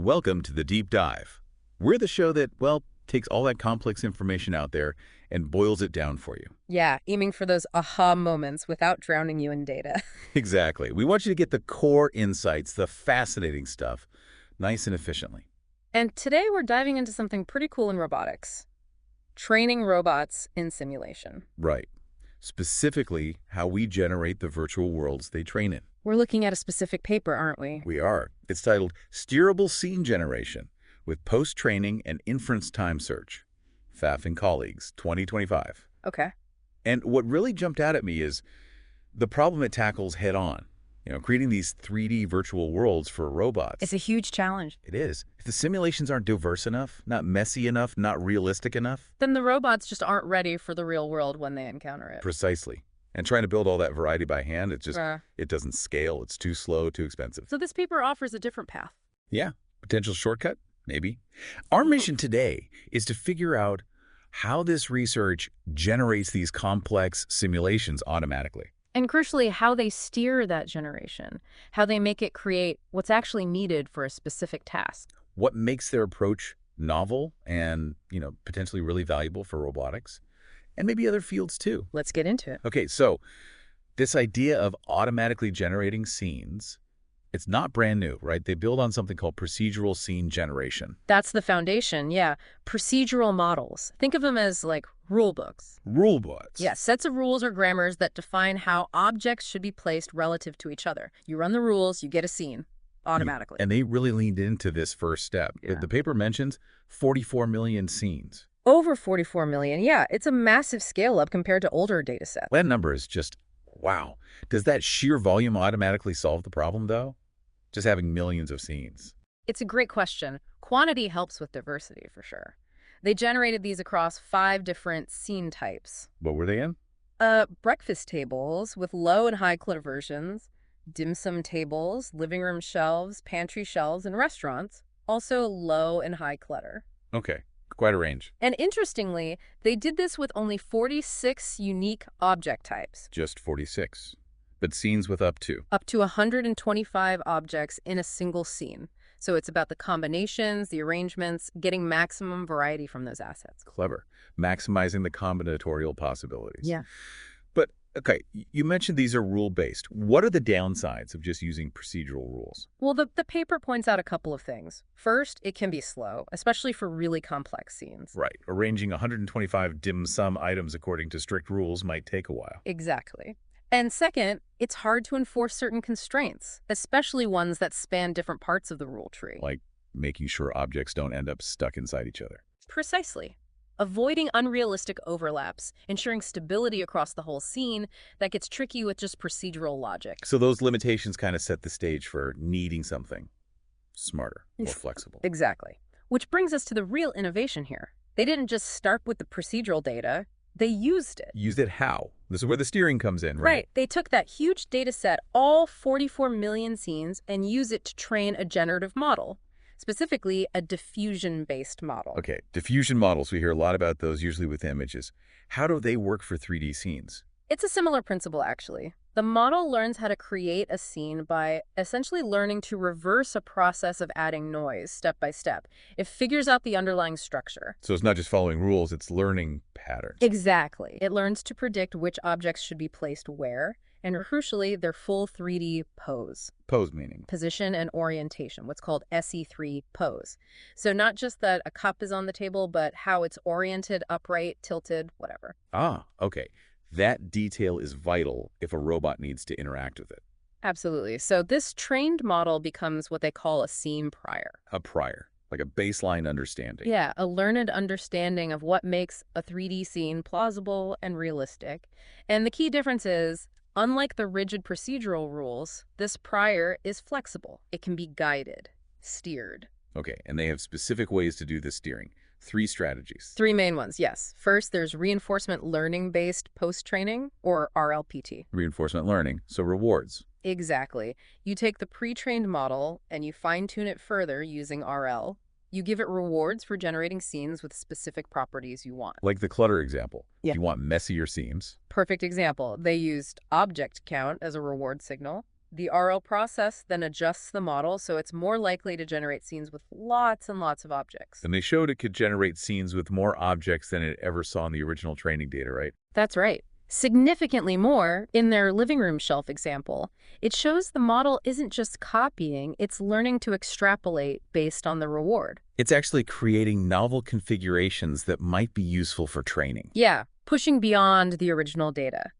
Welcome to the Deep Dive. We're the show that, well, takes all that complex information out there and boils it down for you. Yeah, aiming for those aha moments without drowning you in data. Exactly. We want you to get the core insights, the fascinating stuff, nice and efficiently. And today we're diving into something pretty cool in robotics. Training robots in simulation. Right. Specifically, how we generate the virtual worlds they train in. We're looking at a specific paper, aren't we? We are. It's titled Steerable Scene Generation with Post-Training and Inference Time Search. Pfaff and Colleagues, 2025. Okay. And what really jumped out at me is the problem it tackles head on. Creating these 3D virtual worlds for robots. It's a huge challenge. It is. If the simulations aren't diverse enough, not messy enough, not realistic enough. Then the robots just aren't ready for the real world when they encounter it. Precisely. And trying to build all that variety by hand, it doesn't scale. It's too slow, too expensive. So this paper offers a different path. Yeah. Potential shortcut? Maybe. Our mission today is to figure out how this research generates these complex simulations automatically. And crucially, how they steer that generation, how they make it create what's actually needed for a specific task. What makes their approach novel and, potentially really valuable for robotics and maybe other fields too. Let's get into it. Okay, so this idea of automatically generating scenes, it's not brand new, right? They build on something called procedural scene generation. That's the foundation, yeah. Procedural models. Think of them as like rule books. Rule books. Yeah, sets of rules or grammars that define how objects should be placed relative to each other. You run the rules, you get a scene automatically. And they really leaned into this first step. Yeah. The paper mentions 44 million scenes. Over 44 million, yeah. It's a massive scale up compared to older data sets. That number is just, wow. Does that sheer volume automatically solve the problem, though? Just having millions of scenes. It's a great question. Quantity helps with diversity, for sure. They generated these across 5 different scene types. What were they in? Breakfast tables with low and high clutter versions, dim sum tables, living room shelves, pantry shelves, and restaurants, also low and high clutter. Okay, quite a range. And interestingly, they did this with only 46 unique object types. Just 46. But scenes with up to? Up to 125 objects in a single scene. So it's about the combinations, the arrangements, getting maximum variety from those assets. Clever. Maximizing the combinatorial possibilities. Yeah. But, okay, you mentioned these are rule-based. What are the downsides of just using procedural rules? Well, the paper points out a couple of things. First, it can be slow, especially for really complex scenes. Right. Arranging 125 dim sum items according to strict rules might take a while. Exactly. And second, it's hard to enforce certain constraints, especially ones that span different parts of the rule tree. Like making sure objects don't end up stuck inside each other. Precisely. Avoiding unrealistic overlaps, ensuring stability across the whole scene, that gets tricky with just procedural logic. So those limitations kind of set the stage for needing something smarter, more flexible. Exactly. Which brings us to the real innovation here. They didn't just start with the procedural data. They used it. Used it how? This is where the steering comes in, right? Right. They took that huge data set, all 44 million scenes, and used it to train a generative model, specifically a diffusion-based model. Okay, diffusion models, we hear a lot about those, usually with images. How do they work for 3D scenes? It's a similar principle, actually. The model learns how to create a scene by essentially learning to reverse a process of adding noise step by step. It figures out the underlying structure. So it's not just following rules, it's learning patterns. Exactly. It learns to predict which objects should be placed where, and crucially, their full 3D pose. Pose meaning? Position and orientation, what's called SE3 pose. So not just that a cup is on the table, but how it's oriented, upright, tilted, whatever. Ah, okay. That detail is vital if a robot needs to interact with it. Absolutely. So this trained model becomes what they call a scene prior. A prior, like a baseline understanding. Yeah, a learned understanding of what makes a 3D scene plausible and realistic. And the key difference is, unlike the rigid procedural rules, this prior is flexible. It can be guided, steered. Okay, and they have specific ways to do this steering. 3 strategies. 3 main ones, yes. First, there's reinforcement learning-based post-training, or RLPT. Reinforcement learning, so rewards. Exactly. You take the pre-trained model and you fine-tune it further using RL. You give it rewards for generating scenes with specific properties you want. Like the clutter example. Yeah. If you want messier scenes. Perfect example. They used object count as a reward signal. The RL process then adjusts the model so it's more likely to generate scenes with lots and lots of objects. And they showed it could generate scenes with more objects than it ever saw in the original training data, right? That's right. Significantly more in their living room shelf example. It shows the model isn't just copying, it's learning to extrapolate based on the reward. It's actually creating novel configurations that might be useful for training. Yeah, pushing beyond the original data.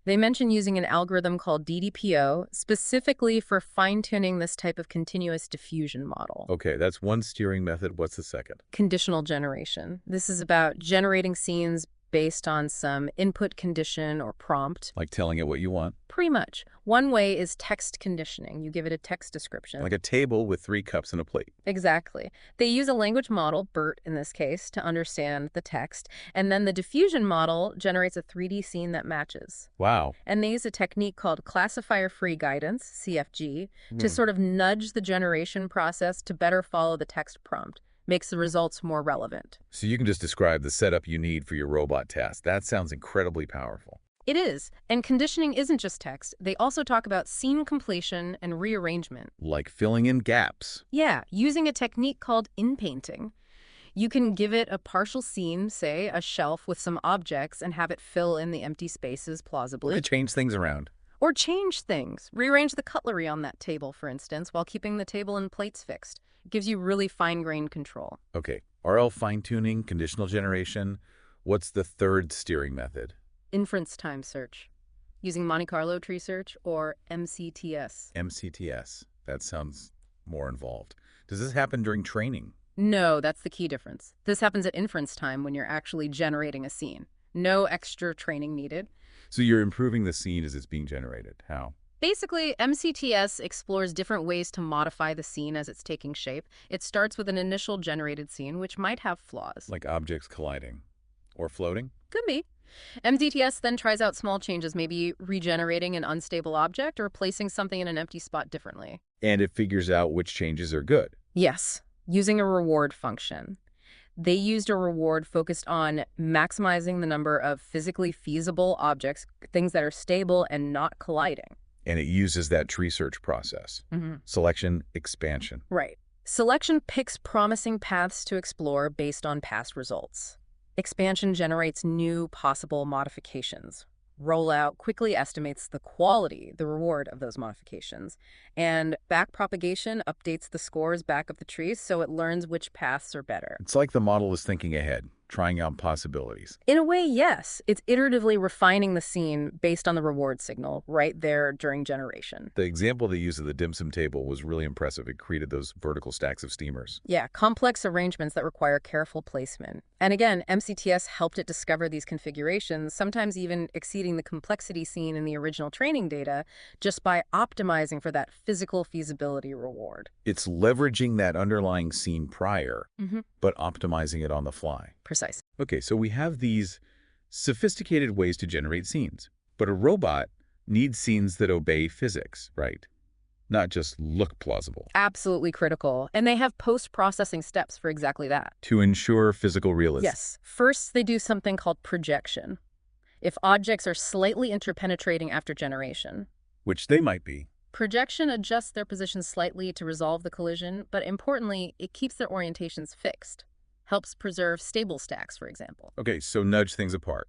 They mention using an algorithm called DDPO specifically for fine-tuning this type of continuous diffusion model. Okay, that's one steering method. What's the second? Conditional generation. This is about generating scenes based on some input condition or prompt. Like telling it what you want. Pretty much. One way is text conditioning. You give it a text description. Like a table with 3 cups and a plate. Exactly. They use a language model, BERT in this case, to understand the text, and then the diffusion model generates a 3D scene that matches. Wow. And they use a technique called classifier-free guidance, CFG, to sort of nudge the generation process to better follow the text prompt. Makes the results more relevant. So you can just describe the setup you need for your robot task. That sounds incredibly powerful. It is. And conditioning isn't just text. They also talk about scene completion and rearrangement. Like filling in gaps. Yeah, using a technique called inpainting. You can give it a partial scene, say a shelf with some objects, and have it fill in the empty spaces plausibly. Or change things around. Or change things. Rearrange the cutlery on that table, for instance, while keeping the table and plates fixed. It gives you really fine-grained control. Okay, RL fine-tuning, conditional generation. What's the third steering method? Inference time search, using Monte Carlo tree search or MCTS. MCTS. That sounds more involved. Does this happen during training? No, that's the key difference. This happens at inference time when you're actually generating a scene. No extra training needed. So you're improving the scene as it's being generated. How? Basically, MCTS explores different ways to modify the scene as it's taking shape. It starts with an initial generated scene, which might have flaws. Like objects colliding? Or floating? Could be. MCTS then tries out small changes, maybe regenerating an unstable object or placing something in an empty spot differently. And it figures out which changes are good. Yes, using a reward function. They used a reward focused on maximizing the number of physically feasible objects, things that are stable and not colliding. And it uses that tree search process. Selection, expansion. Right. Selection picks promising paths to explore based on past results. Expansion generates new possible modifications. Rollout quickly estimates the quality, the reward of those modifications. And backpropagation updates the scores back of the tree so it learns which paths are better. It's like the model is thinking ahead, trying out possibilities. In a way, yes. It's iteratively refining the scene based on the reward signal right there during generation. The example they used of the dim sum table was really impressive. It created those vertical stacks of steamers. Yeah, complex arrangements that require careful placement. And again, MCTS helped it discover these configurations, sometimes even exceeding the complexity seen in the original training data, just by optimizing for that physical feasibility reward. It's leveraging that underlying scene prior, but optimizing it on the fly. Precise. Okay, so we have these sophisticated ways to generate scenes, but a robot needs scenes that obey physics, right? Not just look plausible. Absolutely critical. And they have post-processing steps for exactly that. To ensure physical realism. Yes. First, they do something called projection. If objects are slightly interpenetrating after generation, Which they might be. projection adjusts their position slightly to resolve the collision, but importantly, it keeps their orientations fixed. Helps preserve stable stacks, for example. Okay, so nudge things apart.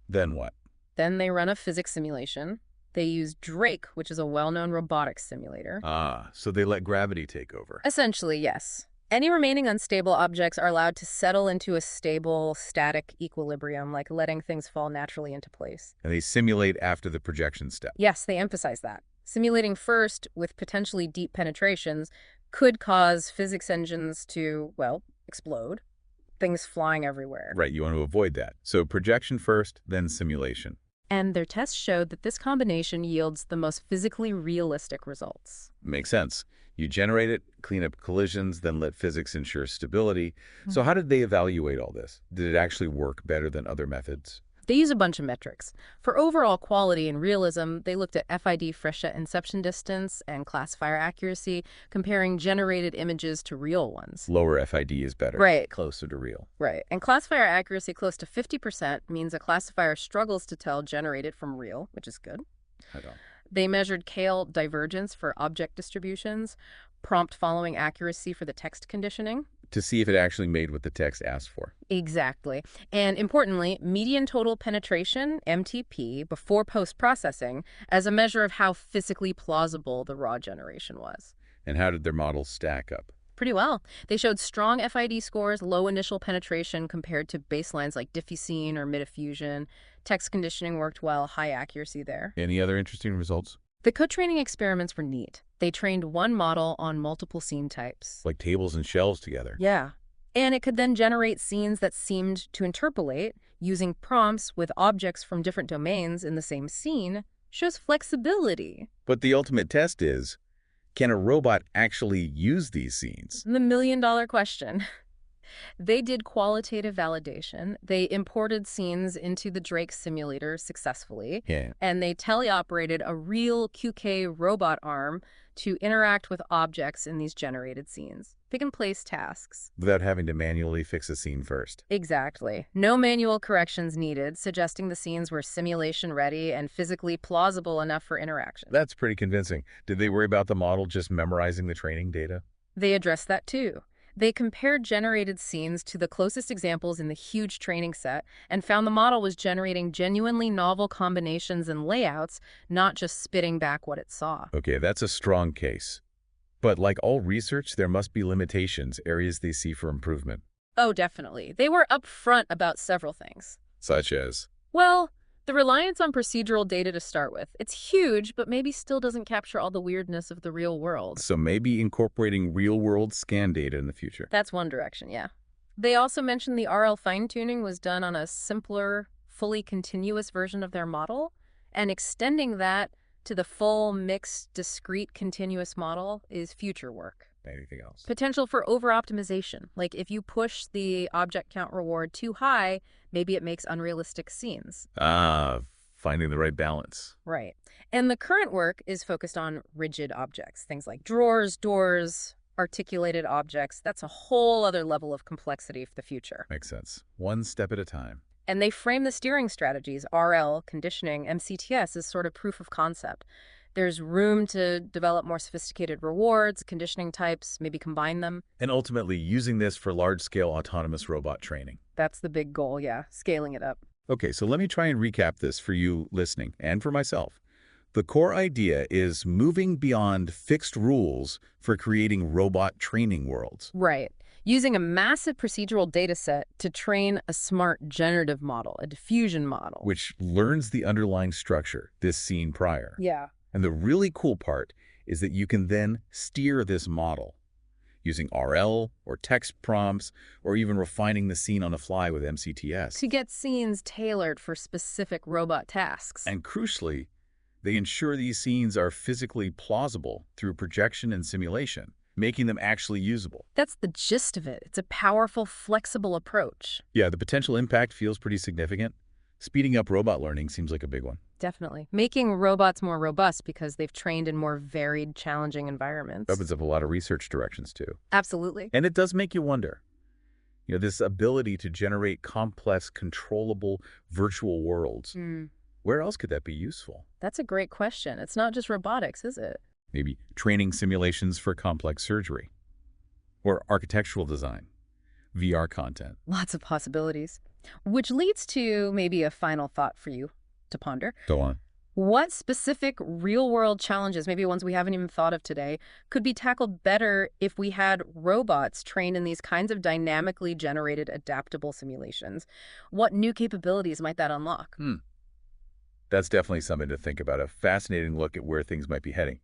Then what? Then they run a physics simulation. They use Drake, which is a well-known robotics simulator. Ah, so they let gravity take over. Essentially, yes. Any remaining unstable objects are allowed to settle into a stable, static equilibrium, like letting things fall naturally into place. And they simulate after the projection step. Yes, they emphasize that. Simulating first with potentially deep penetrations could cause physics engines to, well, explode. Things flying everywhere. Right, you want to avoid that. So projection first, then simulation. And their tests showed that this combination yields the most physically realistic results. Makes sense. You generate it, clean up collisions, then let physics ensure stability. So how did they evaluate all this? Did it actually work better than other methods? They use a bunch of metrics. For overall quality and realism, they looked at FID freshet inception distance and classifier accuracy, comparing generated images to real ones. Lower FID is better. Right. Closer to real. Right. And classifier accuracy close to 50% means a classifier struggles to tell generated from real, which is good. I don't. They measured Kale divergence for object distributions, prompt following accuracy for the text conditioning. To see if it actually made what the text asked for. Exactly. And importantly, median total penetration, MTP, before post-processing, as a measure of how physically plausible the raw generation was. And how did their models stack up? Pretty well. They showed strong FID scores, low initial penetration compared to baselines like Diffusine or Midiffusion. Text conditioning worked well, high accuracy there. Any other interesting results? The co-training experiments were neat. They trained one model on multiple scene types. Like tables and shelves together. Yeah. And it could then generate scenes that seemed to interpolate using prompts with objects from different domains in the same scene. Shows flexibility. But the ultimate test is, can a robot actually use these scenes? The million-dollar question. They did qualitative validation. They imported scenes into the Drake simulator successfully. Yeah. And they teleoperated a real QK robot arm to interact with objects in these generated scenes. Pick-and-place tasks. Without having to manually fix a scene first. Exactly. No manual corrections needed, suggesting the scenes were simulation-ready and physically plausible enough for interaction. That's pretty convincing. Did they worry about the model just memorizing the training data? They addressed that too. They compared generated scenes to the closest examples in the huge training set and found the model was generating genuinely novel combinations and layouts, not just spitting back what it saw. Okay, that's a strong case. But like all research, there must be limitations, areas they see for improvement. Oh, definitely. They were upfront about several things. Such as? Well, the reliance on procedural data to start with. It's huge, but maybe still doesn't capture all the weirdness of the real world. So maybe incorporating real-world scan data in the future. That's one direction, yeah. They also mentioned the RL fine-tuning was done on a simpler, fully continuous version of their model, and extending that to the full, mixed, discrete, continuous model is future work. Anything else? Potential for over-optimization. Like if you push the object count reward too high, maybe it makes unrealistic scenes. Finding the right balance. Right. And the current work is focused on rigid objects, things like drawers, doors, articulated objects. That's a whole other level of complexity for the future. Makes sense. One step at a time. And they frame the steering strategies, RL, conditioning, MCTS, as sort of proof of concept. There's room to develop more sophisticated rewards, conditioning types, maybe combine them. And ultimately using this for large-scale autonomous robot training. That's the big goal, yeah, scaling it up. Okay, so let me try and recap this for you listening and for myself. The core idea is moving beyond fixed rules for creating robot training worlds. Right. Using a massive procedural data set to train a smart generative model, a diffusion model. Which learns the underlying structure, this scene prior. Yeah. And the really cool part is that you can then steer this model using RL or text prompts or even refining the scene on the fly with MCTS. To get scenes tailored for specific robot tasks. And crucially, they ensure these scenes are physically plausible through projection and simulation, making them actually usable. That's the gist of it. It's a powerful, flexible approach. Yeah, the potential impact feels pretty significant. Speeding up robot learning seems like a big one. Definitely. Making robots more robust because they've trained in more varied, challenging environments. Opens up a lot of research directions, too. Absolutely. And it does make you wonder, this ability to generate complex, controllable virtual worlds. Where else could that be useful? That's a great question. It's not just robotics, is it? Maybe training simulations for complex surgery or architectural design, VR content. Lots of possibilities. Which leads to maybe a final thought for you to ponder. Go on. What specific real-world challenges, maybe ones we haven't even thought of today, could be tackled better if we had robots trained in these kinds of dynamically generated adaptable simulations? What new capabilities might that unlock? That's definitely something to think about, a fascinating look at where things might be heading.